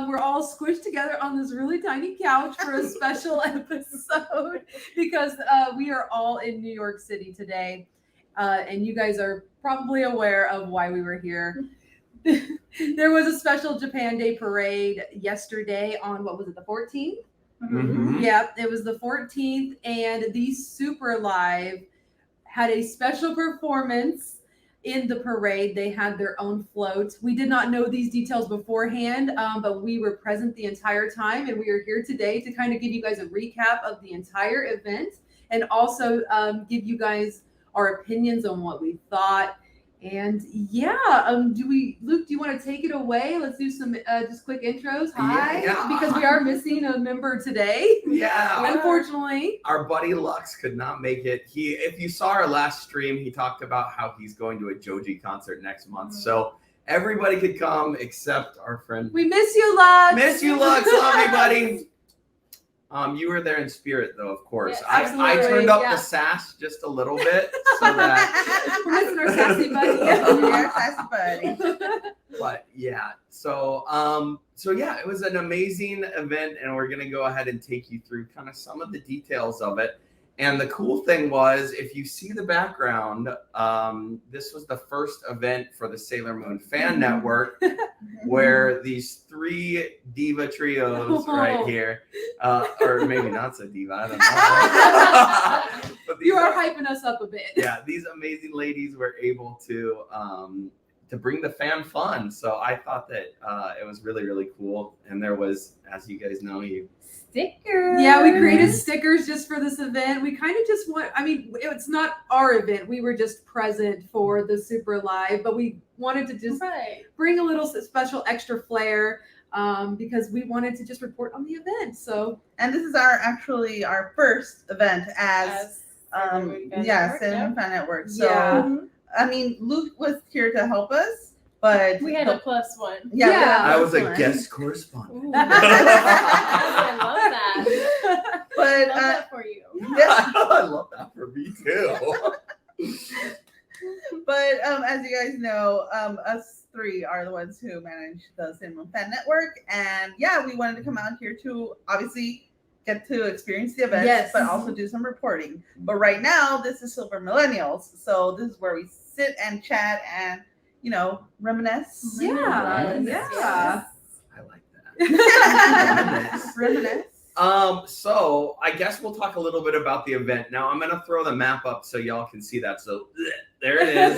we're all squished together on this really tiny couch for a special episode because we are all in New York City today. And you guys are probably aware of why we were here. There was a special Japan Day parade yesterday on, what was it, the 14th? Mm-hmm. Yeah, it was the 14th, and the Super Live had a special performance in the parade. They had their own floats. We did not know these details beforehand, but we were present the entire time, and we are here today to kind of give you guys a recap of the entire event and also give you guys our opinions on what we thought. And yeah, Luke, do you want to take it away? Let's do some just quick intros. Hi, because we are missing a member today. Yeah, unfortunately, our buddy Lux could not make it. If you saw our last stream, he talked about how he's going to a Joji concert next month. So everybody could come except our friend. We miss you, Lux. Miss you, Lux. Love you, buddy. You were there in spirit, though, of course. Yes, I turned up the sass just a little bit so that we're missing our sassy buddy. Our sassy buddy. But yeah, so yeah, it was an amazing event, and we're gonna go ahead and take you through kind of some of the details of it. And the cool thing was, if you see the background, this was the first event for the Sailor Moon Fan Network, where these three diva trios right here, or maybe not so diva, I don't know. But you are hyping us up a bit. Yeah, these amazing ladies were able to bring the fan fun. So I thought that it was really, really cool. And there was, as you guys know, stickers. Yeah, we created stickers just for this event. We kind of just it's not our event. We were just present for the Super Live, but we wanted to just bring a little special extra flair because we wanted to just report on the event. So, and this is actually our first event as Sailor Moon Fan Network. So, I mean, Luke was here to help us. But we had a plus one. Yeah. I was a guest correspondent. I love that. But I love that for you. I love that for me too. But as you guys know, us three are the ones who manage the Sailor Moon Fan Network, and we wanted to come out here to obviously get to experience the event, but also do some reporting. But right now, this is Silver Millennials, so this is where we sit and chat and reminisce. Yeah. I like that. Reminisce. So I guess we'll talk a little bit about the event. Now I'm gonna throw the map up so y'all can see that. So there it is.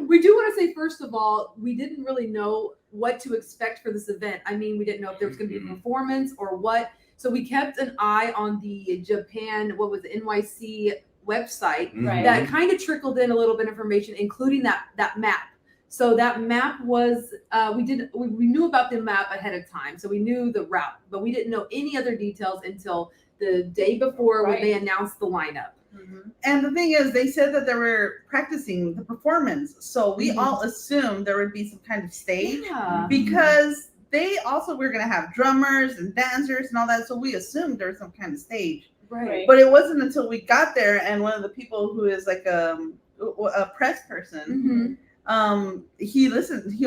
We do want to say, first of all, we didn't really know what to expect for this event. I mean, we didn't know if there was gonna be a performance or what. So we kept an eye on the Japan, NYC website that kind of trickled in a little bit of information, including that map. So that map was we knew about the map ahead of time, so we knew the route, but we didn't know any other details until the day before when they announced the lineup. And the thing is, they said that they were practicing the performance, so we all assumed there would be some kind of stage because they also were going to have drummers and dancers and all that, so we assumed there was some kind of stage. Right. But it wasn't until we got there, and one of the people who is like a press person, he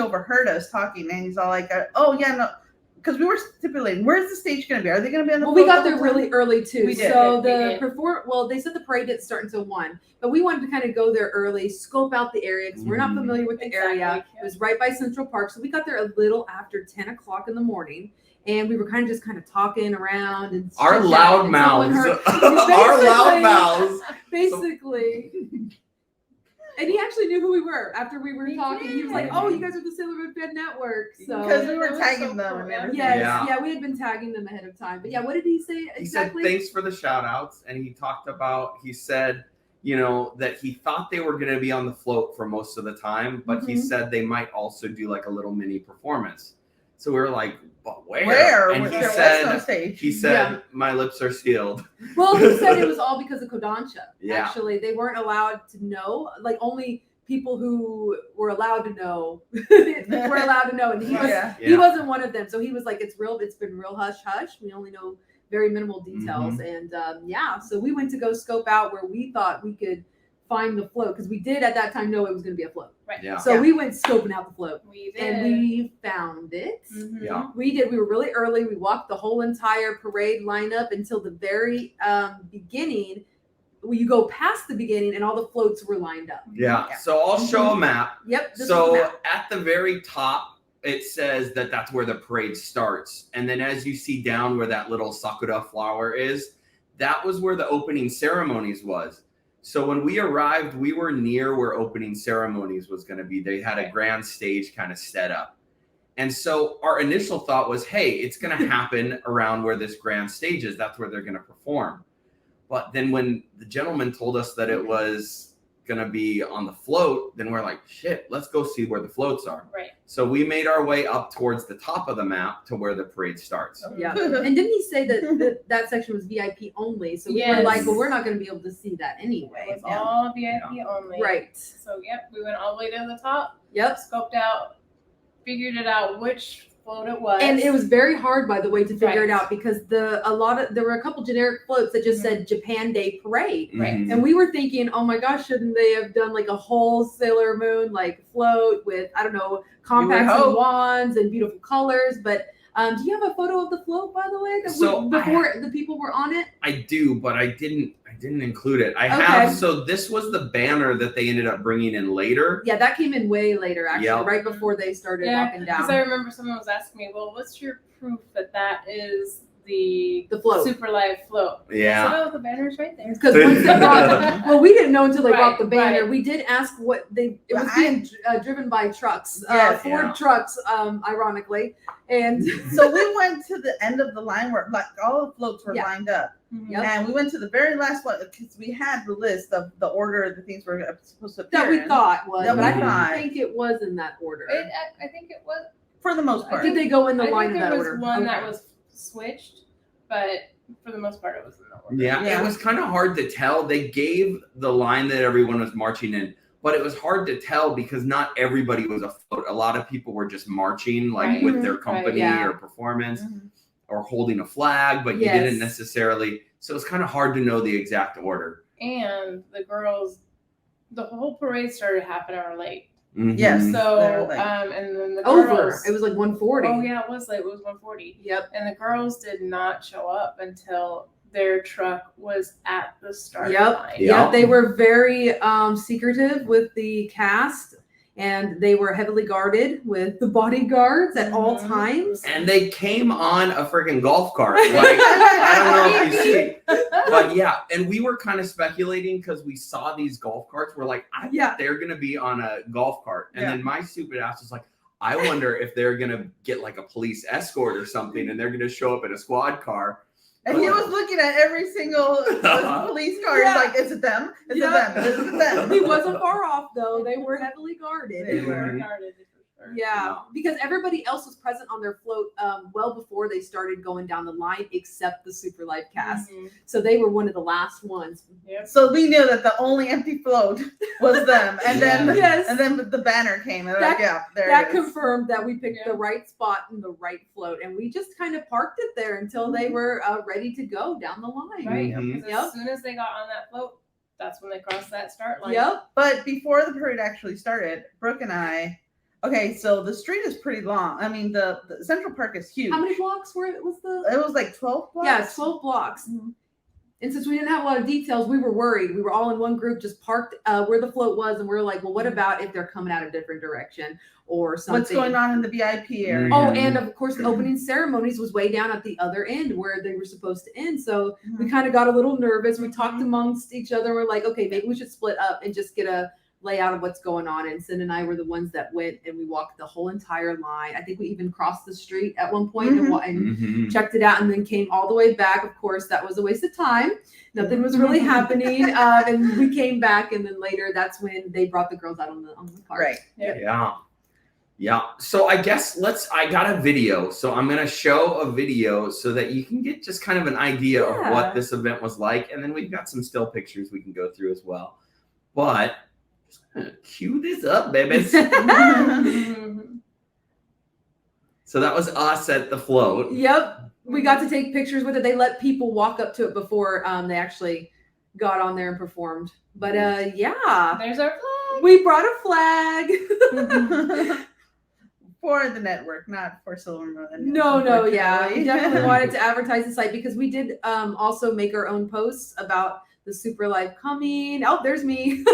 overheard us talking, and he's all like, "Oh yeah, no," because we were stipulating, where's the stage going to be? Are they going to be on the? Well, we got there really early too. We did. So they said the parade didn't start until 1, but we wanted to kind of go there early, scope out the area because we're not familiar with the area. It was right by Central Park, so we got there a little after 10 o'clock in the morning. And we were kind of talking around and our loud mouths. Basically. And he actually knew who we were after we were talking. He was like, "Oh, you guys are the Sailor Moon Fan Network." So because we were tagging them and everything. Yes, we had been tagging them ahead of time. But what did he say exactly? He said thanks for the shout outs, and he said, that he thought they were going to be on the float for most of the time, but he said they might also do like a little mini performance. So we were like, but where? And he said, my lips are sealed. Well, he said it was all because of Kodansha. Yeah. Actually, they weren't allowed to know. Like only people who were allowed to know were allowed to know. And he wasn't one of them. So he was like, it's been real hush hush. We only know very minimal details. And so we went to go scope out where we thought we could find the float because we did at that time know it was going to be a float. Right. Yeah. So we went scoping out the float. We did. And we found it. Mhm. Yeah. We did. We were really early. We walked the whole entire parade lineup until the very beginning. You go past the beginning, and all the floats were lined up. Yeah. So I'll show a map. Yep. This is the So map. at the very top, it says that that's where the parade starts. And then as you see down where that little sakura flower is, that was where the opening ceremonies was. So when we arrived, we were near where opening ceremonies was going to be. They had a grand stage kind of set up. And so our initial thought was, hey, it's going to happen around where this grand stage is. That's where they're going to perform. But then when the gentleman told us that it was going to be on the float, then we're like, shit, let's go see where the floats are. Right. So we made our way up towards the top of the map to where the parade starts. Yeah. And didn't he say that section was VIP only? So we were Yes. like, well, we're not going to be able to see that It anyway. was all VIP only. Right. So yep, we went all the way to the top, Yep. scoped out, figured it out which float it was. And it was very hard, by the way, to figure it Right. out because there were a couple generic floats that just said Japan Day Parade. Right. Mhm. And we were thinking, oh my gosh, shouldn't they have done like a whole Sailor Moon like float with, I don't know, compacts and hope. wands and beautiful colors? But do you have a photo of the float, by the way, before the people were on it? I do, but I didn't include it. I Okay. have. So this was the banner that they ended up bringing in later. Yeah, that came in way later, actually, Yep. right before they started Yeah, walking because down. I remember someone was asking me, well, what's your proof that that is the float. Super Live float? Yeah. I said, oh, the banner's right there. Because once they brought, well, we didn't know until they brought Right, the banner. right. We did ask what it was But being driven by trucks, Yes. Ford Yeah. trucks, ironically, and So we went to the end of the line where like all the floats were Yeah. lined up. Yep. And we went to the very last one because we had the list of the order of the things we're supposed to appear that we in, thought was, That but I we thought. didn't think it was in that order. I think it was. for the most part. Did they go in the I line think of there that was order? one Okay. that was switched, but for the most part, it was in the order. Yeah, Yeah. it was kind of hard to tell. They gave the line that everyone was marching in, but it was hard to tell because not everybody was afloat. A lot of people were just marching, like Right. with their Right, company yeah. or performance, Mhm. or holding a flag, but you Yes. didn't necessarily. So it's kind of hard to know the exact order. And the girls, the whole parade started half an hour late. Mhm. Yes. So, they're late. and then the Over. girls. It was like 140. Oh yeah, it was late. It was 1:40. Yep. And the girls did not show up until their truck was at the start Yep. line. Yeah. Yep. They were very secretive with the cast, and they were heavily guarded with the bodyguards at all Mhm. times. And they came on a freaking golf cart. Like, I don't know if you see, but yeah. And we were kind of speculating because we saw these golf carts. We're like, I Yeah. bet they're gonna be on a golf cart. And Yeah. then my stupid ass was like, I wonder if they're gonna get like a police escort or something, and they're gonna show up in a squad car. And he was looking at every single police car. Yeah. He's like, is it them? Is Yeah. it them? Is it them? He wasn't far off though. They were heavily guarded. They were. Mhm. Guarded for sure. Yeah, Yeah. because everybody else was present on their float well before they started going down the line, except the Super Live cast. Mhm. So they were one of the last ones. Yep. So we knew that the only empty float was them. And then Yeah. Yes. and then the banner came and That- like, yeah, there That it is. confirmed that we picked Yeah. the right spot and the right float, and we just kind of parked it there until they were ready to go down the line. Right. Mhm. Because Yep. as soon as they got on that float, that's when they crossed that start line. Yep. But before the parade actually started, Brooke and I, okay, so the street is pretty long. I mean, the Central Park is huge. How many blocks was the? It was like 12 blocks. Yeah, 12 blocks. Mhm. And since we didn't have a lot of details, we were worried. We were all in one group, just parked where the float was, and we were like, well, what about if they're coming out a different direction or something? What's going on in the VIP area? Oh, and of course, the opening ceremonies was way down at the other end where they were supposed to end. So we kind of got a little nervous. We talked amongst each other. We're like, okay, maybe we should split up and just get a layout of what's going on. And Sin and I were the ones that went and we walked the whole entire line. I think we even crossed the street at one point and Mhm. checked it out and then came all the way back. Of course, that was a waste of time. Nothing was really happening. And we came back, and then later that's when they brought the girls out on the cart. Right. Yeah. Yeah. So I guess I got a video. So I'm going to show a video so that you can get just kind of an idea of Yeah. what this event was like. And then we've got some still pictures we can go through as well. But just gonna cue this up, babies. Mhm. So that was us at the float. Yep. We got to take pictures with it. They let people walk up to it before they actually got on there and performed. But yeah, There's our flag. we brought a flag. For the network, not for Silver Moon. No, yeah, we unfortunately. definitely wanted to advertise the site because we did also make our own posts about the Super Live coming. Oh, there's me.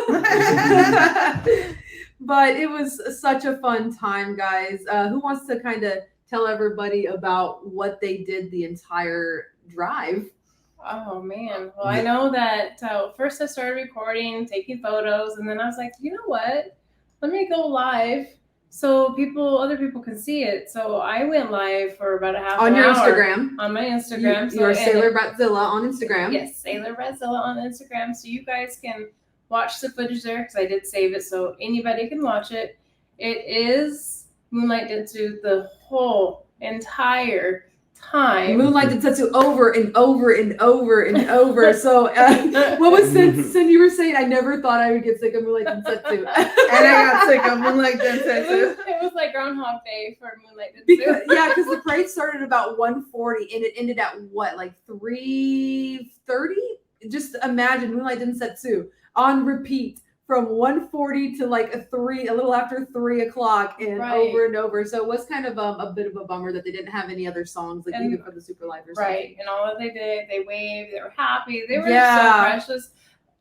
But it was such a fun time, guys. Who wants to kind of tell everybody about what they did the entire drive? Oh man. Well, I know that first I started recording, taking photos, and then I was like, you know what? Let me go live so other people can see it. So I went live for about a half On an your hour Instagram. on my Instagram. You are Sailor Bratzilla on Instagram. Yes, Sailor Bratzilla on Instagram. So you guys can watch the footage there because I did save it so anybody can watch it. It is Moonlight Densu the whole entire time. Moonlight Densetsu over and over and over and over. So what was Sin you were saying? I never thought I would get sick of Moonlight Densetsu. And I got sick of Moonlight Densetsu. It was like Groundhog Day for Moonlight Densu. Because the parade started about 1:40 and it ended at what, like 3:30? Just imagine Moonlight Densetsu on repeat from 1:40 to like a little after 3 o'clock and over and over. So it was kind of a bit of a bummer that they didn't have any other songs like even for the Super Live or something. Right. And all that they did, they waved, they were happy, they were so precious.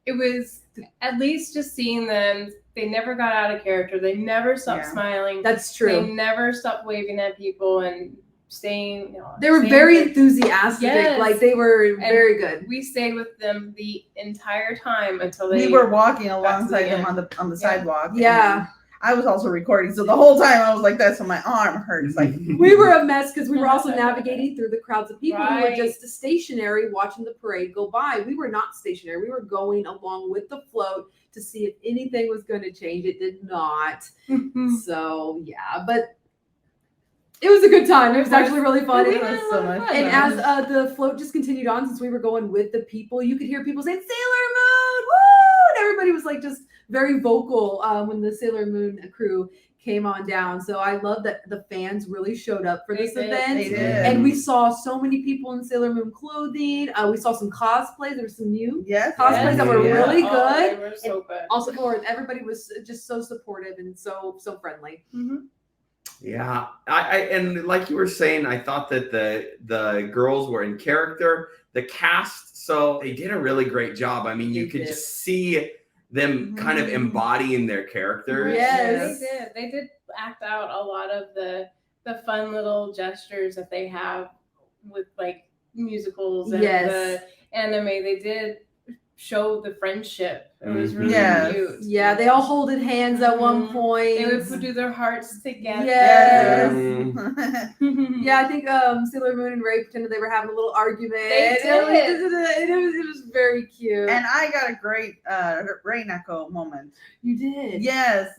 It was at least just seeing them, they never got out of character. They never stopped smiling. That's true. They never stopped waving at people and staying, they were very enthusiastic. Yes. Like they were very good. We stayed with them the entire time until we were walking alongside them on the sidewalk. Yeah. I was also recording, so the whole time I was like that, so my arm hurts. Like we were a mess because we were also navigating through the crowds of people who were just stationary watching the parade go by. We were not stationary. We were going along with the float to see if anything was going to change. It did not. So yeah, but it was a good time. It was actually really fun. It was so much fun. And as the float just continued on, since we were going with the people, you could hear people saying Sailor Moon, woo! And everybody was like just very vocal when the Sailor Moon crew came on down. So I love that the fans really showed up for this event. They did. And we saw so many people in Sailor Moon clothing. We saw some cosplays. There were some new cosplays that were really good. They were so good. Also, everybody was just so supportive and so friendly. Yeah, I and like you were saying, I thought that the girls were in character. The cast, so they did a really great job. I mean, you could just see them kind of embodying their characters. Yes, they did act out a lot of the fun little gestures that they have with like musicals and the anime. They did show the friendship. It was really cute. Yeah, they all holded hands at one point. They would do their hearts together. Yes. Yeah, I think Sailor Moon and Ray pretended they were having a little argument. They did. It was very cute. And I got a great Ray Nako moment. You did? Yes.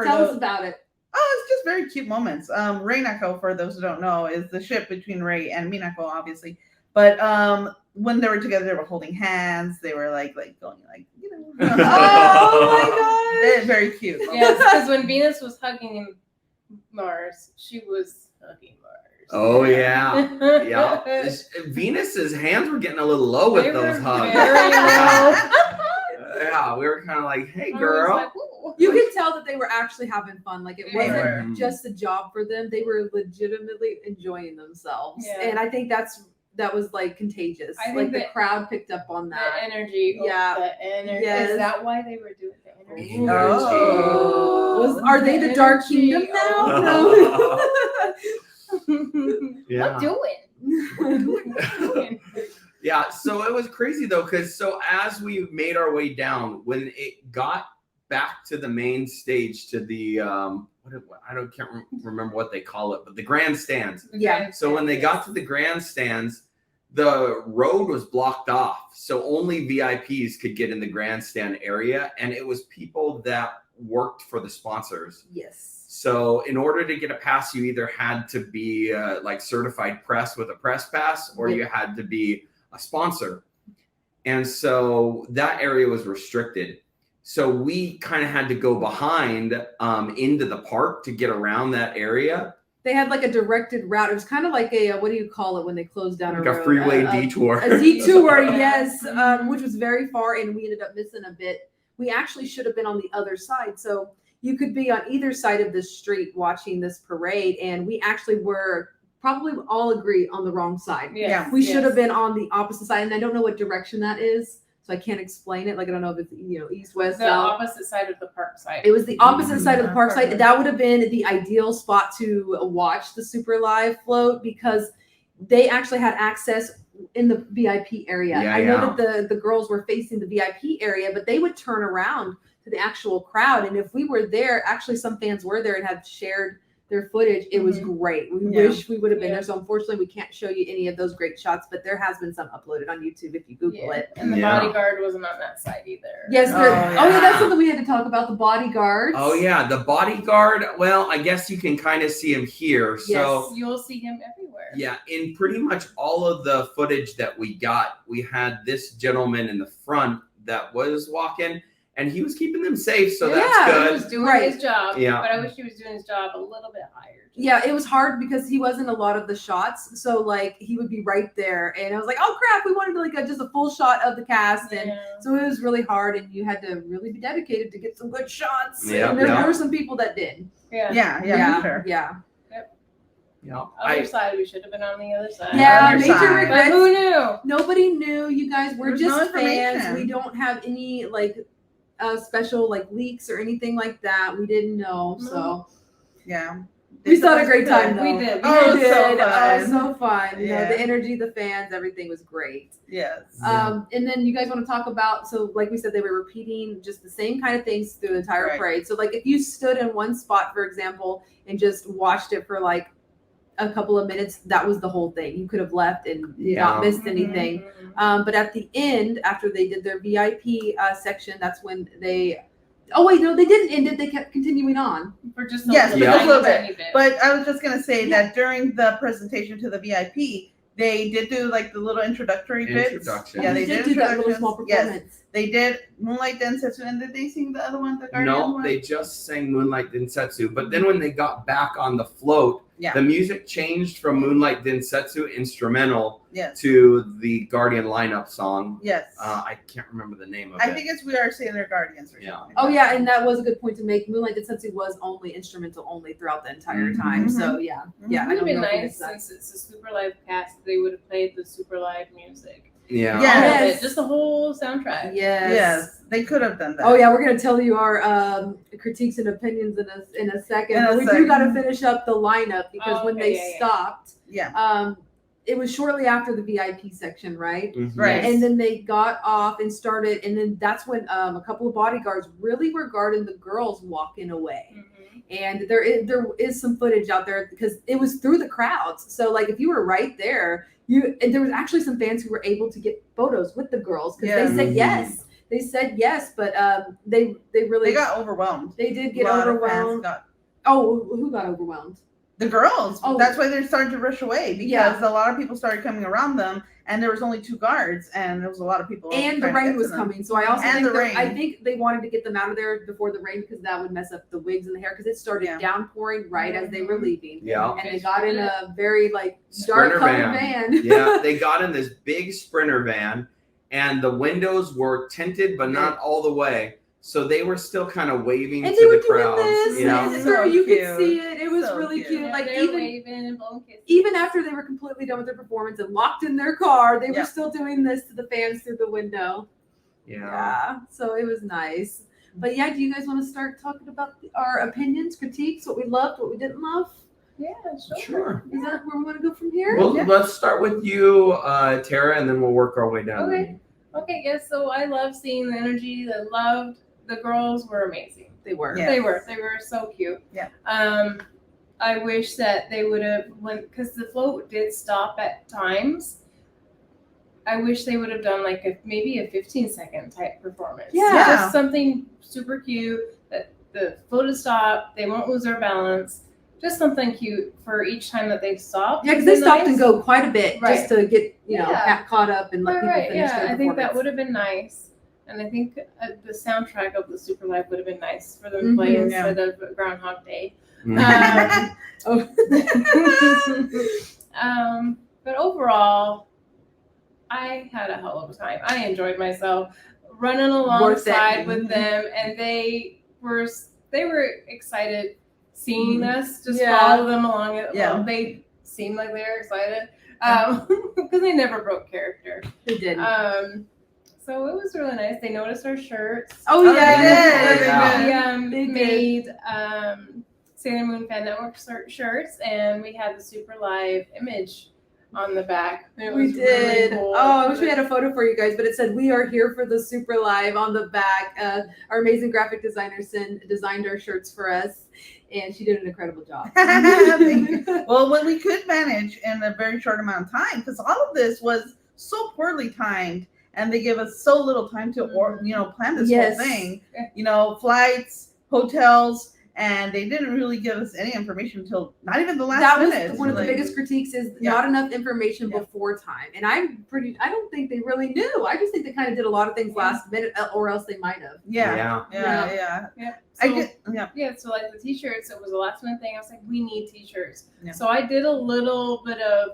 Tell us about it. Oh, it's just very cute moments. Ray Nako, for those who don't know, is the ship between Ray and Minako, obviously. But when they were together, they were holding hands. They were like going like, oh my god, they're very cute. Yes, because when Venus was hugging Mars, she was hugging Mars. Oh yeah, yeah. Venus's hands were getting a little low with those hugs. Yeah, we were kind of like, "Hey, girl." Like, you could tell that they were actually having fun. Like it wasn't just a job for them. They were legitimately enjoying themselves, and I think that was like contagious. I think the crowd picked up on that. The energy. Yeah. The energy. Yes. Is that why they were doing the energy? Are they the Dark Kingdom now? No. What doing? Yeah, so it was crazy though, because as we made our way down, when it got back to the main stage, to the can't remember what they call it, but the grandstands. Yeah. So when they got to the grandstands, the road was blocked off, so only VIPs could get in the grandstand area, and it was people that worked for the sponsors. Yes. So in order to get a pass, you either had to be like certified press with a press pass, or you had to be a sponsor. And so that area was restricted. So we kind of had to go behind into the park to get around that area. They had like a directed route. It was kind of like a what do you call it when they close down Like a road? a freeway detour. A detour, Yeah. yes, which was very far, and we ended up missing a bit. We actually should have been on the other side, so you could be on either side of the street watching this parade, and we actually were probably all agree on the wrong side. Yes, We should have yes. been on the opposite side, and I don't know what direction that is, so I can't explain it. Like I don't know if it's east, west, The south. opposite side of the park side. It was the opposite side of the park side. Perfect. That would have been the ideal spot to watch the Super Live float because they actually had access in the VIP area. Yeah, I know yeah. that the girls were facing the VIP area, but they would turn around to the actual crowd. And if we were there, actually some fans were there and have shared their footage. It was great. We Yeah. wish we would have been Yeah. there. So unfortunately we can't show you any of those great shots, but there has been some uploaded on YouTube if you Google Yeah. it. And the Yeah. bodyguard wasn't on that side either. Yes, Oh, there, yeah. that's something we had to talk about, the bodyguards. Oh yeah, the bodyguard. Well, I guess you can kind of see him here. So Yes. You'll see him everywhere. yeah, in pretty much all of the footage that we got, we had this gentleman in the front that was walking, and he was keeping them safe. So Yeah, that's He good. was doing Right. his job. Yeah. But I wish he was doing his job a little bit higher. Yeah, it was hard because he wasn't a lot of the shots. So like he would be right there, and I was like, "Oh crap, we wanted like just a full shot of the cast," and so it was really hard, and you had to really be dedicated to get some good shots. Yeah, and there yeah. were some people that did. Yeah. Yeah, for sure. Yeah. Yeah, Other side, we should have been on the other side. Yeah, Other major side. But regrets. who knew? Nobody knew. You guys were There's no just fans. information. We don't have any like special like leaks or anything like that. We didn't know, so Yeah. we still had a great time. Though. We did. Oh, it We was so did. fun. Oh, so fun. You know, Yeah. the energy, the fans, everything was great. Yes. And then you guys want to talk about, so like we said, they were repeating just the same kind of things through the entire Right. parade. So like if you stood in one spot, for example, and just watched it for like a couple of minutes, that was the whole thing. You could have left and Yeah. not missed Mhm, anything. mhm. But at the end, after they did their VIP section, that's when they, oh wait, no, they didn't end it. They kept continuing on. For just a Yes, little, for just a little tiny bit. But I was just gonna say Yeah. that during the presentation to the VIP, they did do like the little introductory bits. Introduction. Yeah, they they did did do that little small introductions. Yes, performance. they did Moonlight Densetsu, and did they sing the other one, the Guardian No, one? they just sang Moonlight Densetsu. But then when they got back on the float, Yeah. the music changed from Moonlight Densetsu instrumental Yes. to the Guardian lineup song. Yes. I can't remember the name of I it. think it's We Are Sailor Guardians or Yeah. something. Oh yeah, and that was a good point to make. Moonlight Densetsu was only instrumental only throughout the entire time. So yeah, yeah. It I would have don't been know if we nice missed that. since it's a super live cast. They would have played the super live music. Yeah. Yeah. All of Yes. it, just the whole soundtrack. Yes. Yes, they could have done that. Oh yeah, we're gonna tell you our critiques and opinions in a second. In a But we do second. gotta finish up the lineup because Oh, when okay, they yeah, yeah. stopped, Yeah. it was shortly after the VIP section, right? Mhm. Right. And then they got off and started, and then that's when a couple of bodyguards really were guarding the girls walking away. Mhm. And there is some footage out there because it was through the crowds. So like if you were right there, and there was actually some fans who were able to get photos with the girls because Yeah. they said Mhm. yes. They said yes, but they really They got overwhelmed. they did A get lot of fans overwhelmed. got- Oh, who got overwhelmed? The girls. Oh. That's why they're starting to rush away because Yeah. a lot of people started coming around them, and there was only 2 guards, and there was a lot of people. And the trying to rain get to was them. coming, so I also And think the rain. I think they wanted to get them out of there before the rain because that would mess up the wigs and the hair because it started Yeah. downpouring right as they were leaving. Yeah. And they got in a very like dark Sprinter colored van. van. Yeah, they got in this big Sprinter van, and the windows were tinted, but not all the way. So they were still kind of waving And to they were the doing crowds. this, you know? and So you could cute. see it. It was So really cute. cute. Yeah, Like they're even waving and blowing kisses. even after they were completely done with their performance and locked in their car, they Yeah. were still doing this to the fans through the window. Yeah, so it was nice. But yeah, do you guys want to start talking about our opinions, critiques, what we loved, what we didn't love? Yeah, sure. Sure. Is that where we want to go from here? Well, Yeah. let's start with you, Tara, and then we'll work our way down. Okay. Okay, yes, so I love seeing the energy. I loved the girls were amazing. They were. Yeah. They were so cute. Yeah. I wish that they would have because the float did stop at times. I wish they would have done like maybe a 15-second type performance. Yeah. Just something super cute that the float is stopped. They won't lose their balance. Just something cute for each time that they stopped. Yeah, because they It's stopped nice. and go quite a bit Right. just to get Yeah. caught up and let people Right, finish their yeah, I think that performance. would have been nice. And I think the soundtrack of the Super Live would have been nice for them to play instead of Groundhog Day. But overall, I had a hell of a time. I enjoyed myself running alongside with them, and they were excited seeing us just follow them along. They seemed like they were excited because they never broke character. They didn't. So it was really nice. They noticed our shirts. Oh yeah, we made Sailor Moon Fan Network shirts, and we had the Super Live image on the back. We did. Really cool. Oh, I wish we had a photo for you guys, but it said "We are here for the Super Live" on the back. Our amazing graphic designer designed our shirts for us, and she did an incredible job. Well, when we could manage in a very short amount of time, because all of this was so poorly timed, and they give us so little time to plan this whole thing. Flights, hotels. And they didn't really give us any information until not even the last minute. That was one of the biggest critiques is not enough information before time. And I don't think they really knew. I just think they kind of did a lot of things last minute, or else they might have. Yeah. So like the t-shirts, it was a last minute thing. I was like, we need t-shirts. Yeah. So I did a little bit of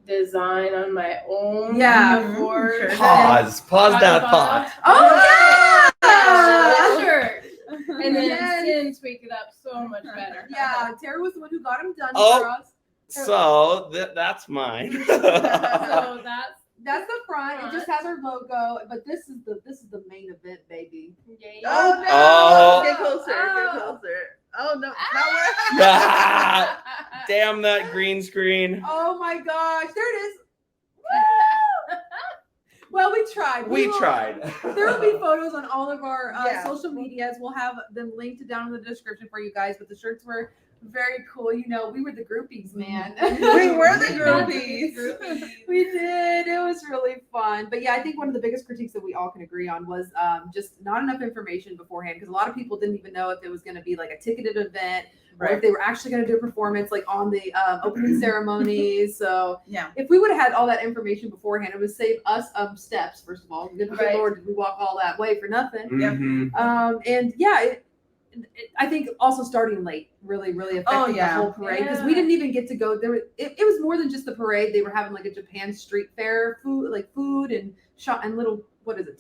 design on my own. Before. Pause that thought. Oh yeah! Sure. And then Sin tweaked it up so much better. Yeah, Tara was the one who got them done for us. So that's mine. So that's the front. It just has our logo, but this is the main event, baby. Yay. Oh no! Oh. Get closer. Get closer. Oh no! Not Damn that green screen. Oh my gosh! There it is. Well, we tried. We tried. There will be photos on all of our social medias. We'll have them linked down in the description for you guys. But the shirts were very cool. We were the groupies, man. We were the groupies. We did. It was really fun. But yeah, I think one of the biggest critiques that we all can agree on was just not enough information beforehand, because a lot of people didn't even know if it was going to be like a ticketed event. Or if they were actually going to do a performance like on the opening ceremonies. So if we would have had all that information beforehand, it would save us steps, first of all. Good Lord, did we walk all that way for nothing? I think also starting late really affected the whole parade, because we didn't even get to go there. It was more than just the parade. They were having like a Japan street fair food and shop and little,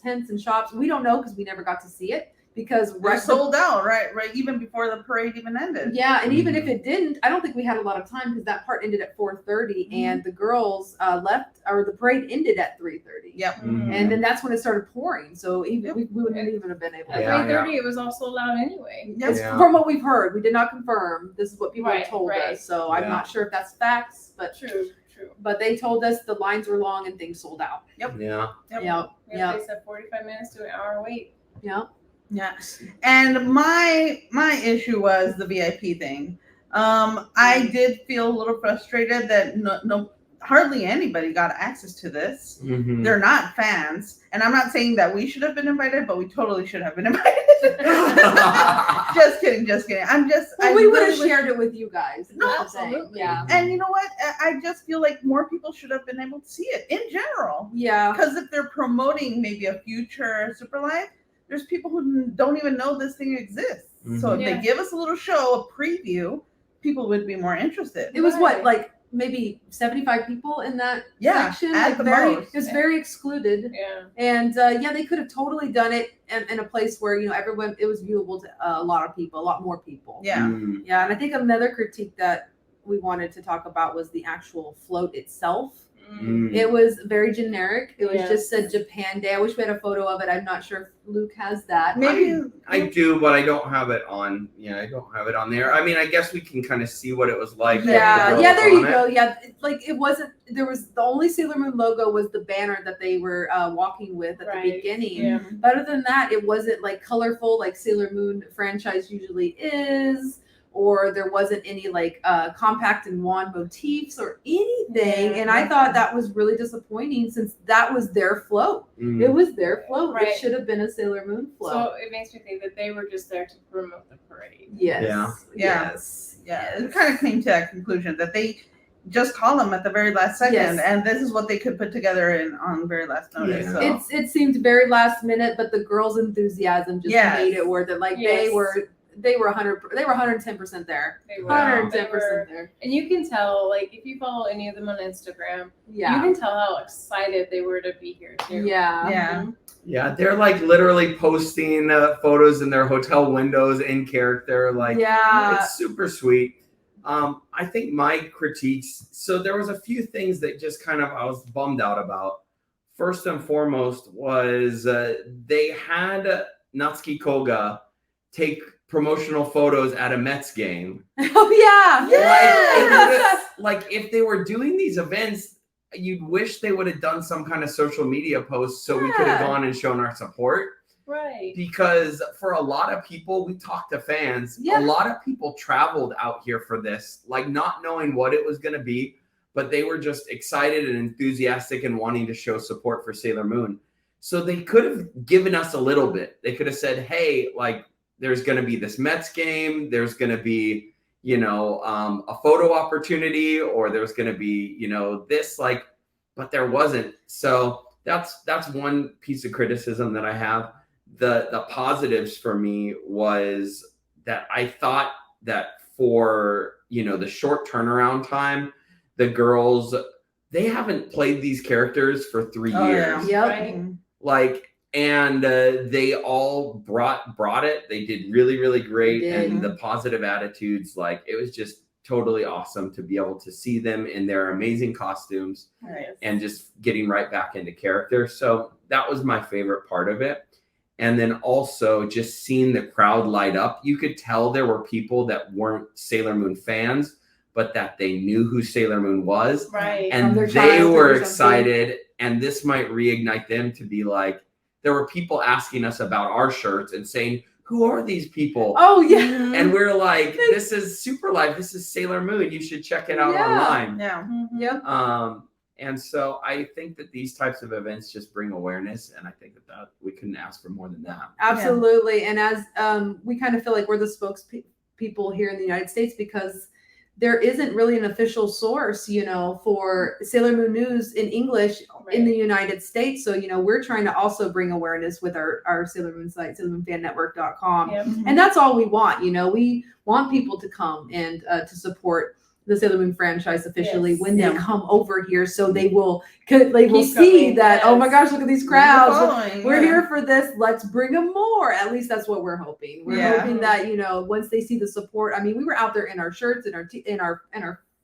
tents and shops. We don't know because we never got to see it. Because we're sold out, right? Even before the parade even ended. Yeah, and even if it didn't, I don't think we had a lot of time, because that part ended at 4:30, and the girls left, or the parade ended at 3:30. Yep. And then that's when it started pouring. So even we wouldn't even have been able to. At 3:30, it was all sold out anyway. Yes, from what we've heard. We did not confirm. This is what people have told us. So I'm not sure if that's facts, but true. But they told us the lines were long and things sold out. Yep. Yeah. They said 45 minutes to an hour wait. Yeah. Yeah, and my issue was the VIP thing. I did feel a little frustrated that no hardly anybody got access to this. They're not fans, and I'm not saying that we should have been invited, but we totally should have been invited. Just kidding. We would have shared it with you guys. No, absolutely. Yeah. And you know what? I just feel like more people should have been able to see it in general. Yeah. Because if they're promoting maybe a future Super Live, there's people who don't even know this thing exists. So if they give us a little show, a preview, people would be more interested. It was like maybe 75 people in that section. At the most. It was very excluded. Yeah. And they could have totally done it in a place where everyone, it was viewable to a lot of people, a lot more people. Yeah. Yeah, and I think another critique that we wanted to talk about was the actual float itself. It was very generic. It was just said Japan Day. I wish we had a photo of it. I'm not sure if Luke has that. Maybe I do, but I don't have it on. Yeah, I don't have it on there. I mean, I guess we can kind of see what it was like. Yeah, there you go. Yeah, it wasn't. There was the only Sailor Moon logo was the banner that they were walking with at the beginning. Yeah. But other than that, it wasn't like colorful like Sailor Moon franchise usually is. Or there wasn't any compact and wand motifs or anything. And I thought that was really disappointing, since that was their float. It was their float. It should have been a Sailor Moon float. So it makes me think that they were just there to promote the parade. Yes. It kind of came to that conclusion that they just call them at the very last second, Yes. and this is what they could put together on very last notice. Yeah. So. It seemed very last minute, but the girls' enthusiasm just made it worth it. Like they were 110% there. They were 110% there. And you can tell, like, if you follow any of them on Instagram, Yeah. you can tell how excited they were to be here too. Yeah. Yeah. Yeah, they're like literally posting photos in their hotel windows in character. Like, Yeah. it's super sweet. I think my critiques, so there was a few things that just kind of I was bummed out about. First and foremost was they had Natsuki Koga take promotional photos at a Mets game. Oh yeah. Like if they were doing these events, you'd wish they would have done some kind of social media post so we could have gone and shown our support. Right. Because for a lot of people, we talked to fans, Yeah. a lot of people traveled out here for this, like not knowing what it was going to be, but they were just excited and enthusiastic and wanting to show support for Sailor Moon. So they could have given us a little bit. They could have said, hey, like there's going to be this Mets game. There's going to be, a photo opportunity, or there's going to be, this, like, but there wasn't. So that's one piece of criticism that I have. The positives for me was that I thought that for, the short turnaround time, the girls, they haven't played these characters for 3 years. Yep. Right. Like, and they all brought it. They did really, really great. They did. And the positive attitudes, like, it was just totally awesome to be able to see them in their amazing costumes Right. and just getting right back into character. So that was my favorite part of it. And then also just seeing the crowd light up. You could tell there were people that weren't Sailor Moon fans, but that they knew who Sailor Moon was. Right. And From their they childhood were or something. excited. And this might reignite them to be like, there were people asking us about our shirts and saying, who are these people? Oh yeah. And we're like, this is Super Live. This is Sailor Moon. You should check it out Yeah. online. Yeah. Yep. And so I think that these types of events just bring awareness. And I think that we couldn't ask for more than that. Absolutely. And as we kind of feel like we're the spokespeople here in the United States, because there isn't really an official source, for Sailor Moon news in English in the United States. So, we're trying to also bring awareness with our Sailor Moon site, SailorMoonFanNetwork.com. Yep. And that's all we want. We want people to come and to support the Sailor Moon franchise officially when they come over here, so they will Keep see coming, that, oh my yes. gosh, look at these crowds. Following, We're yeah. here for this. Let's bring them more. At least that's what we're hoping. We're hoping that, once they see the support. I mean, we were out there in our shirts and our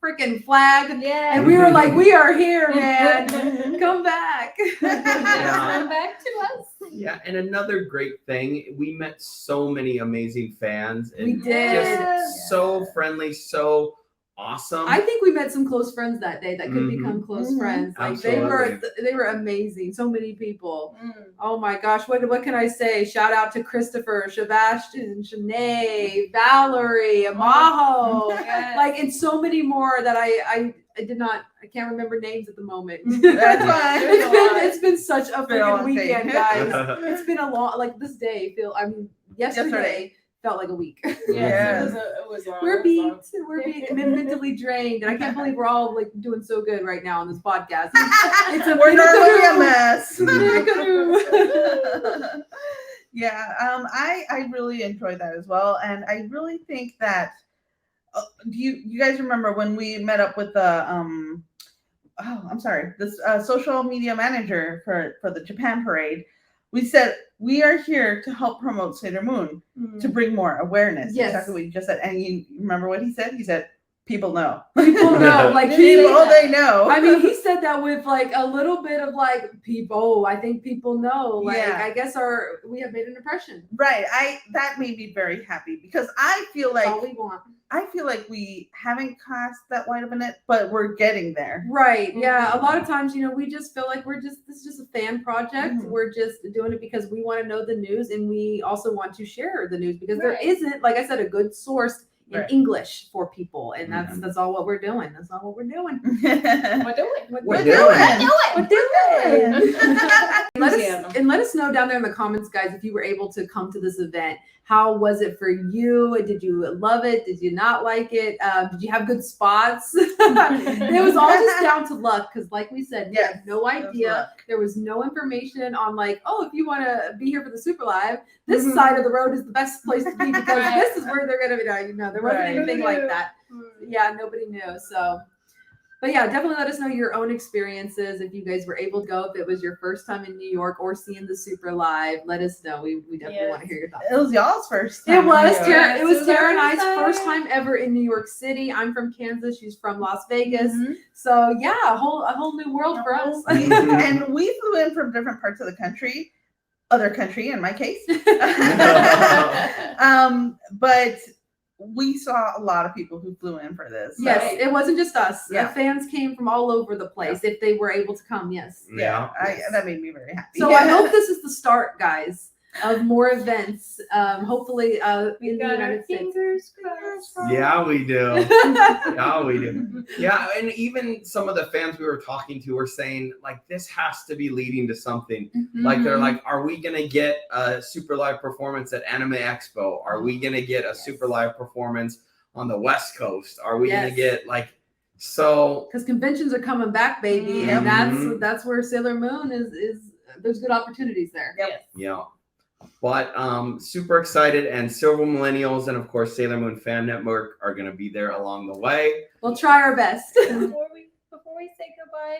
freaking flag, Yeah. and we were like, we are here, man. Come back. Come back to us. Yeah, and another great thing, we met so many amazing fans. And We did. Just so friendly, so awesome. I think we met some close friends that day that could become close friends. Like they were amazing. So many people. Oh my gosh, what can I say? Shout out to Christopher, Sebastian, Shanae, Valerie, Amaho, like, and so many more that I can't remember names at the moment. That's fine. It's been such a freaking weekend, guys. It's been a long, like this day yesterday felt like a week. Yes. It was long. We're beat. We're mentally drained, and I can't believe we're all like doing so good right now on this podcast. We're normally a mess. Yeah, I really enjoyed that as well, and I really think that. Do you guys remember when we met up with the this social media manager for the Japan parade? We said we are here to help promote Sailor Moon, to bring more awareness. Yes. Exactly what you just said. And you remember what he said? He said, people know. People know. Like People, they know. I mean, he said that with like a little bit of like people. I think people know. Like, I guess we have made an impression. Right. That made me very happy because I feel like all we want. I feel like we haven't cast that wide of a net, but we're getting there. Right. Yeah. A lot of times, we just feel like this is just a fan project. Mm-hmm. We're just doing it because we want to know the news, and we also want to share the news because there isn't, like I said, a good source in English for people. And that's all what we're doing. That's all what we're doing. We're doing. Let us know down there in the comments, guys, if you were able to come to this event, How was it for you? Did you love it? Did you not like it? Did you have good spots? It was all just down to luck because, like we said, we had no idea. There was no information on like, oh, if you want to be here for the Super Live, this side of the road is the best place to be because this is where they're going to be. There wasn't anything like that. Yeah, nobody knew. So. But yeah, definitely let us know your own experiences. If you guys were able to go, if it was your first time in New York or seeing the Super Live, let us know. We definitely want to hear your thoughts. It was y'all's first time. It was Tara. It was Tara and I's first time ever in New York City. I'm from Kansas. She's from Las Vegas. So yeah, a whole new world for us. And we flew in from different parts of the country, other country in my case. But we saw a lot of people who flew in for this. So. Yes, it wasn't just us. Fans came from all over the place if they were able to come. Yes. That made me very happy. So I hope this is the start, guys, of more events. Hopefully in the United States. Yeah, we do. Yeah, we do. Yeah, and even some of the fans we were talking to were saying, like, this has to be leading to something. Like, they're like, are we going to get a Super Live performance at Anime Expo? Are we going to get a Super Live performance on the West Coast? Are we going to get, like, so... Because conventions are coming back, baby, and that's where Sailor Moon is there's good opportunities there. Yeah. But super excited, and Silver Millennials and of course Sailor Moon Fan Network are going to be there along the way. We'll try our best. Before we say goodbye,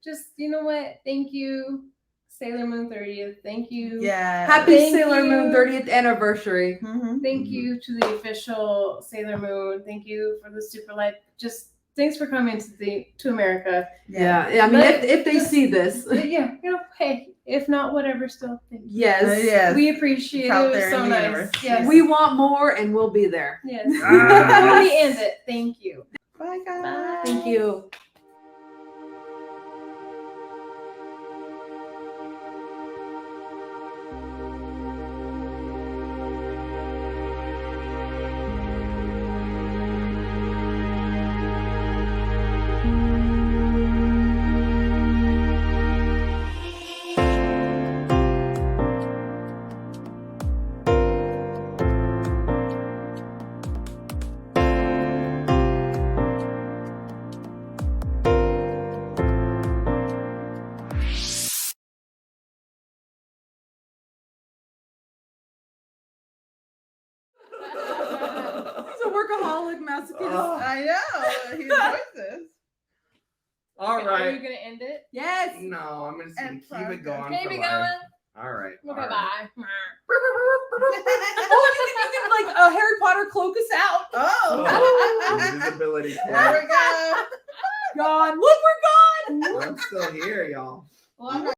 just you know what? Thank you, Sailor Moon 30th. Thank you. Yeah. Happy Sailor Moon 30th anniversry. Thank you to the official Sailor Moon. Thank you for the Super Live. Just thanks for coming to America. Yeah. I mean, if they see this, hey. If not, whatever, still. Thank you. Yes. We appreciate it. It was so nice. Yes. We want more and we'll be there. Yes. Before we end it, thank you. Bye, guys. Bye. Thank you. Workaholic masochist. I know. He enjoys this. All right. Are you going to end it? Yes. No, I'm just going to keep it going. Keep it going. All right. Okay, bye. You can like a Harry Potter cloak us out. Invisibility. There we go. Gone. Look, we're gone. I'm still here, y'all. Well, I'm not